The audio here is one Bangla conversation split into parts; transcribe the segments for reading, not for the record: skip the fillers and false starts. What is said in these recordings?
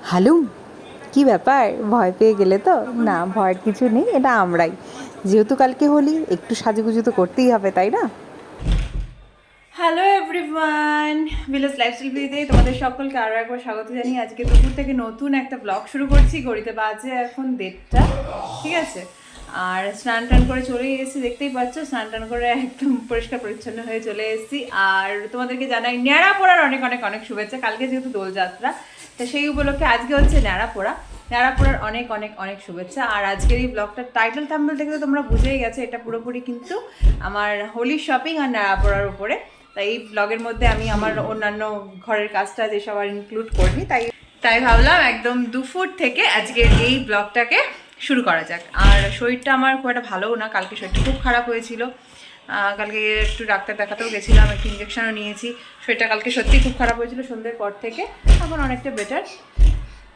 হালুম, কি ব্যাপার, ভয় পেয়ে গেলে তো? না, ভয়ের কিছু নেই, এটা আমরাই। যেহেতু কালকে হোলি, একটু সাজুগুজু তো করতেই হবে, তাই না? হ্যালো এভরিওয়ান, ভিলেজ লাইফস্টাইল ভিডিওতে তোমাদের সকলকে আরও একবার স্বাগত জানিয়ে আজকে দুপুর থেকে নতুন একটা ব্লগ শুরু করছি। ঘড়িতে বাজে এখন 1:30, ঠিক আছে। আর স্নান টান করে চলে এসেছি, দেখতেই পাচ্ছ, স্নান টান করে একদম পরিষ্কার পরিচ্ছন্ন হয়ে চলে এসেছি। আর তোমাদেরকে জানাই ন্যাড়া পোড়ার অনেক অনেক অনেক শুভেচ্ছা। কালকে যেহেতু দোলযাত্রা, তো সেই উপলক্ষে আজকে হচ্ছে ন্যাড়া পোড়া। ন্যাড়া পোড়ার অনেক অনেক অনেক শুভেচ্ছা। আর আজকের এই ব্লগটার টাইটেল থাম্বনেল থেকে তো তোমরা বুঝেই গেছো, এটা পুরোপুরি কিন্তু আমার হোলি শপিং আর ন্যাড়া পোড়ার উপরে। তাই এই ব্লগের মধ্যে আমি আমার অন্যান্য ঘরের কাজটা যেসব আর ইনক্লুড করিনি, তাই তাই ভাবলাম একদম দুপুর থেকে আজকের এই ব্লগটাকে শুরু করা যাক। আর শরীরটা আমার খুব একটা ভালোও না, কালকে শরীরটা খুব খারাপ হয়েছিল। কালকে একটু ডাক্তার দেখাতেও গেছিলাম, একটু ইঞ্জেকশনও নিয়েছি। শরীরটা কালকে সত্যিই খুব খারাপ হয়েছিল সন্ধ্যের পর থেকে, এখন অনেকটা বেটার।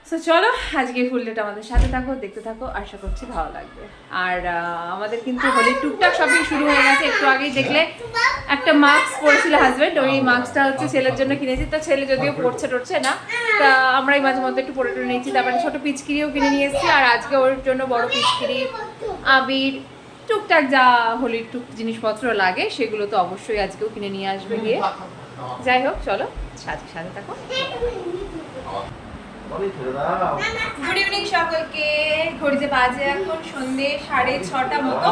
তো চলো আজকে ফুল ডেটা আমাদের সাথে থাকো, দেখতে থাকো, আশা করছি ভালো লাগবে। আর আমাদের কিন্তু হোলির টুকটাক শপিং শুরু হয়ে গেছে। একটু আগেই দেখলে একটা মাস্ক পরেছিল হাজব্যান্ড, ওই মাস্কটা হচ্ছে ছেলের জন্য কিনেছি। তো ছেলে যদিও পড়ছে টরছে না, তা আমরাই মাঝে মধ্যে একটু পরে টরে নিয়েছি। তারপরে ছোটো পিচকিরিও কিনে নিয়ে এসেছি, আর আজকে ওর জন্য বড় পিচকিরি, আবির, টুকটাক যা হোলির টুক জিনিসপত্র লাগে সেগুলো তো অবশ্যই আজকেও কিনে নিয়ে আসবে গিয়ে। যাই হোক, চলো সাথে সাথে থাকো। গুড ইভিনিং সকলকে। ঘড়িতে বাজে এখন সন্ধ্যে 6:30 মতো।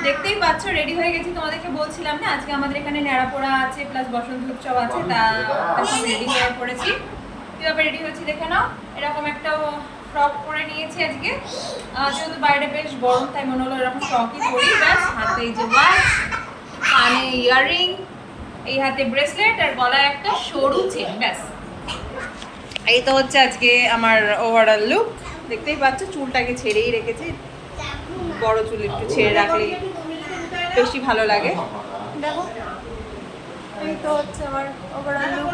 দেখতেই পাচ্ছ রেডি হয়ে গেছি, তোমাদেরকে বলছিলাম না আজকে আমাদের এখানে ন্যাড়াপোড়া আছে প্লাস বসন্ত উৎসব আছে, তা এখন রেডি হয়ে পড়েছি। কীভাবে রেডি হয়েছি দেখে নাও। এরকম একটা ফ্রক পরে নিয়েছি আজকে, যেহেতু বাইরে বেশ গরম তাই মনে হলো এরকম ফ্রকই পরি। ব্যাস, হাতে এই যে ওয়াচ, কানে ইয়াররিং, এই হাতে ব্রেসলেট, আর গলায় একটা সরু চেন, ব্যাস। এই তো হচ্ছে আজকে আমার ওভারঅল লুক। দেখতেই পাচ্ছ চুলটাকে ছেড়েই রেখেছি, বড় চুল একটু ছেড়ে রাখলে বেশি ভালো লাগে। দেখো, এই তো হচ্ছে আমার ওভারঅল লুক।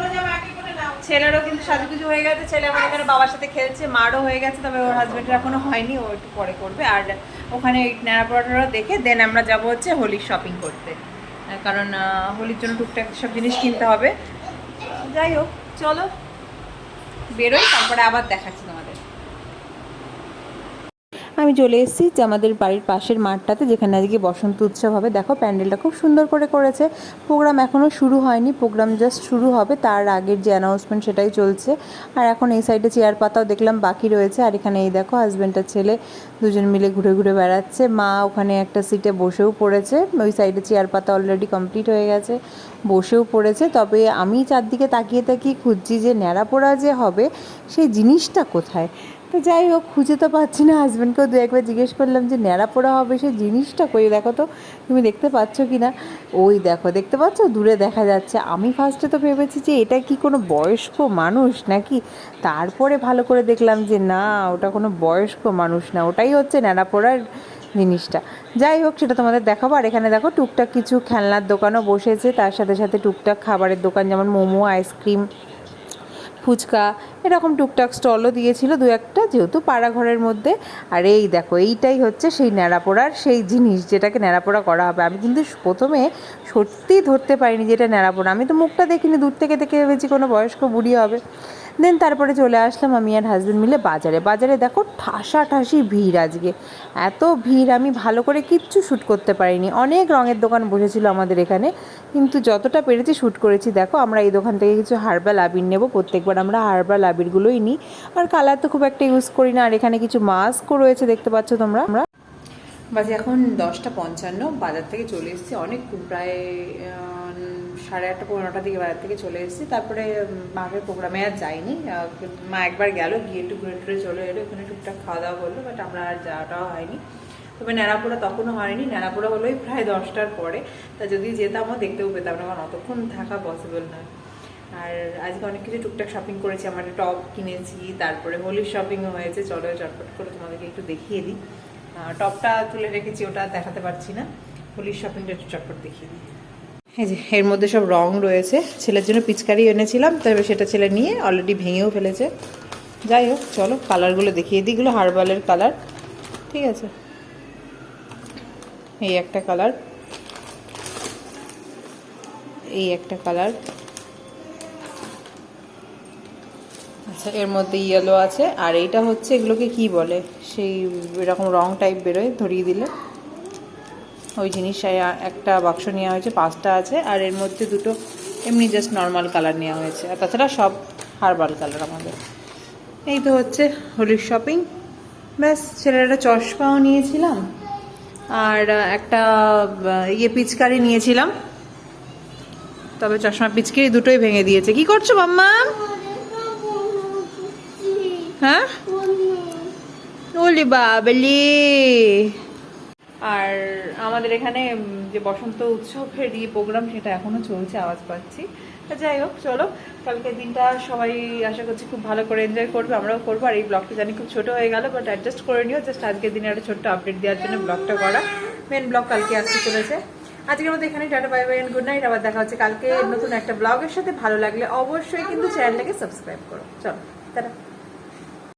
ছেলেরও কিন্তু সাজুগুজু হয়ে গেছে, ছেলে আমার এখানে বাবার সাথে খেলছে, মারও হয়ে গেছে, তবে ওর হাজব্যান্ডের এখনো হয়নি, ও একটু পরে করবে। আর ওখানে ন্যাড়াপড়াটা দেখে দেন আমরা যাব হচ্ছে হোলির শপিং করতে, কারণ হোলির জন্য টুকটাক সব জিনিস কিনতে হবে। যাই হোক, চলো বেরোই, তারপরে আবার দেখাচ্ছি তোমাদের। আমি চলে এসেছি যে আমাদের বাড়ির পাশের মাঠটাতে, যেখানে আজকে বসন্ত উৎসব হবে। দেখো, প্যান্ডেলটা খুব সুন্দর করে করেছে। প্রোগ্রাম এখনও শুরু হয়নি, প্রোগ্রাম জাস্ট শুরু হবে, তার আগের যে অ্যানাউন্সমেন্ট সেটাই চলছে। আর এখন এই সাইডে চেয়ার পাতাও দেখলাম বাকি রয়েছে। আর এখানে এই দেখো, হাজব্যান্ডের ছেলে দুজন মিলে ঘুরে ঘুরে বেড়াচ্ছে। মা ওখানে একটা সিটে বসেও পড়েছে, ওই সাইডে চেয়ার পাতা অলরেডি কমপ্লিট হয়ে গেছে, বসেও পড়েছে। তবে আমি চারদিকে তাকিয়ে তাকিয়ে খুঁজছি যে ন্যাড়াপোড়া যে হবে সেই জিনিসটা কোথায়। তো যাই হোক, খুঁজে তো পাচ্ছি না। হাজব্যান্ডকেও দু একবার জিজ্ঞেস করলাম যে ন্যাড়াপোড়া হবে সেই জিনিসটা কই, দেখো তো তুমি দেখতে পাচ্ছ কি না। ওই দেখো, দেখতে পাচ্ছ, দূরে দেখা যাচ্ছে। আমি ফার্স্টে তো ভেবেছি যে এটা কি কোনো বয়স্ক মানুষ নাকি, তারপরে ভালো করে দেখলাম যে না, ওটা কোনো বয়স্ক মানুষ না, ওটাই হচ্ছে ন্যাড়াপোড়ার জিনিসটা। যাই হোক, সেটা তোমাদের দেখাবো। আর এখানে দেখো টুকটাক কিছু খেলনার দোকানও বসেছে, তার সাথে সাথে টুকটাক খাবারের দোকান, যেমন মোমো, আইসক্রিম, ফুচকা, এরকম টুকটাক স্টলও দিয়েছিল দু একটা, যেহেতু পাড়াঘরের মধ্যে। আর এই দেখো, এইটাই হচ্ছে সেই ন্যাড়াপোড়ার সেই জিনিস যেটাকে ন্যাড়াপোড়া করা হবে। আমি কিন্তু প্রথমে সত্যিই ধরতে পারিনি যে এটা ন্যাড়াপোড়া, আমি তো মুখটা দেখিনি, দূর থেকে দেখে ভেবেছি কোনো বয়স্ক বুড়ি হবে। দেন তারপরে চলে আসলাম আমি আর হাজব্যান্ড মিলে বাজারে। বাজারে দেখো ঠাসাঠাসি ভিড় আজকে, এত ভিড় আমি ভালো করে কিচ্ছু শ্যুট করতে পারিনি। অনেক রঙের দোকান বসেছিল আমাদের এখানে, কিন্তু যতটা পেরেছি শ্যুট করেছি। দেখো, আমরা এই দোকান থেকে কিছু হার্বাল আবির নেব, প্রত্যেকবার আমরা হার্বাল আবিরগুলোই নিই, আর কালার তো খুব একটা ইউজ করি না। আর এখানে কিছু মাস্কও রয়েছে, দেখতে পাচ্ছ তোমরা। বাজে এখন 10:55, বাজার থেকে চলে এসেছি অনেক, প্রায় 8:30 9টার দিকে বাজার থেকে চলে এসেছি। তারপরে মাকে প্রোগ্রামে আর যাইনি, মা একবার গেল, গিয়ে একটু ঘুরে টুরে চলে এলো, এখানে টুকটাক খাওয়া দাওয়া করলো, বাট আমরা আর যাওয়াটাও হয়নি। তবে ন্যাড়াপোড়া তখনও হয়নি, ন্যাড়াপোড়া হলোই প্রায় 10টার পরে। তা যদি যেতামও দেখতেও পেতাম না, কারণ অতক্ষণ থাকা পসিবল নয়। আর আজকে অনেক কিছু টুকটাক শপিং করেছি, আমার টপ কিনেছি, তারপরে হোলির শপিংও হয়েছে। চলো চটপট করে তোমাদেরকে একটু দেখিয়ে দিই। টপটা তুলে রেখেছি, ওটা দেখাতে পারছি না, হোলির শপিংটা একটু চটপট দেখিয়ে দিই। এই যে এর মধ্যে সব রং রয়েছে, ছেলের জন্য পিচকারি এনেছিলাম, তবে সেটা ছেলে নিয়ে অলরেডি ভেঙেও ফেলেছে। যাই হোক, চলো কালারগুলো দেখিয়ে দিই, এগুলো হার্বালের কালার, ঠিক আছে। এই একটা কালার, এই একটা কালার, আচ্ছা, এর মধ্যে ইয়েলো আছে, আর এইটা হচ্ছে এগুলোকে কি বলে, সেই এরকম রং টাইপ বেরোয় ধরিয়ে দিলে ওই জিনিস। একটা বাক্স নেওয়া হয়েছে, 5টা আছে, আর এর মধ্যে দুটো এমনি জাস্ট নর্মাল কালার নেওয়া হয়েছে, আর তাছাড়া সব হার্বাল কালার আমাদের। এই তো হচ্ছে হোলির শপিং। ব্যাস, ছেলের একটা চশমাও নিয়েছিলাম, আর একটা পিচকারি নিয়েছিলাম, তবে চশমা পিচকারি দুটোই ভেঙে দিয়েছে। কি করছো মাম্মা? হ্যাঁ, ওলি বাবলি। আর আমাদের এখানে যে বসন্ত উৎসবের প্রোগ্রাম সেটা এখনো চলছে, আওয়াজ পাচ্ছি। যাই হোক, চলো, কালকের দিনটা সবাই আশা করছি খুব ভালো করে এনজয় করবে, আমরাও করবো। আর এই ব্লগটা জানি খুব ছোট হয়ে গেল, বাট অ্যাডজাস্ট করে নিও, জাস্ট আজকের দিনে একটা ছোট্ট আপডেট দেওয়ার জন্য ব্লগটা করা। মেন ব্লগ কালকে আসতে চলেছে। আজকের মতো এখানে tata, bye bye and good night. আবার দেখা হচ্ছে কালকে নতুন একটা ব্লগের সাথে। ভালো লাগলে অবশ্যই কিন্তু চ্যানেলটাকে সাবস্ক্রাইব করো। চলো, টাটা।